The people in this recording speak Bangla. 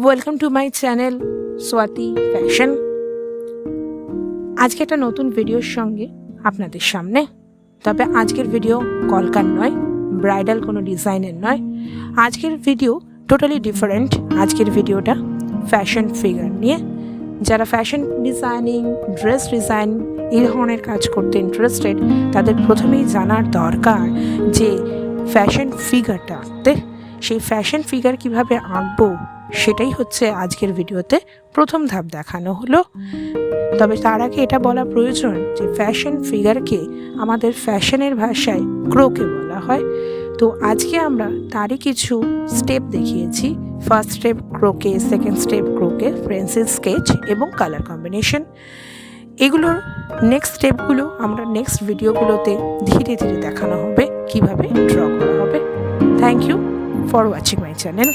Welcome to my channel Swati fashion. আজকে একটা নতুন ভিডিওর সঙ্গে আপনাদের সামনে। তবে আজকের ভিডিও কলকার নয়, ব্রাইডাল কোনো ডিজাইনের নয়। আজকের ভিডিও টোটালি ডিফারেন্ট। আজকের ভিডিওটা ফ্যাশন ফিগার নিয়ে। যারা ফ্যাশন ডিজাইনিং, ড্রেস ডিজাইন এই ধরনের কাজ করতে ইন্টারেস্টেড, তাদের প্রথমেই জানার দরকার যে ফ্যাশন ফিগারটা আঁকতে, সেই ফ্যাশন ফিগার কিভাবে আঁকবো সেটাই হচ্ছে আজকের ভিডিওতে প্রথম ধাপ দেখানো হলো। তবে তার আগে এটা বলা প্রয়োজন যে ফ্যাশন ফিগারকে আমাদের ফ্যাশনের ভাষায় ক্রোকে বলা হয়। তো আজকে আমরা তারই কিছু স্টেপ দেখিয়েছি। ফার্স্ট স্টেপ ক্রোকে, সেকেন্ড স্টেপ ক্রোকে, পেন্সিল স্কেচ এবং কালার কম্বিনেশন। এগুলোর নেক্সট স্টেপগুলো আমরা নেক্সট ভিডিওগুলোতে ধীরে ধীরে দেখানো হবে কিভাবে ড্র করা হবে। Thank you for watching my channel.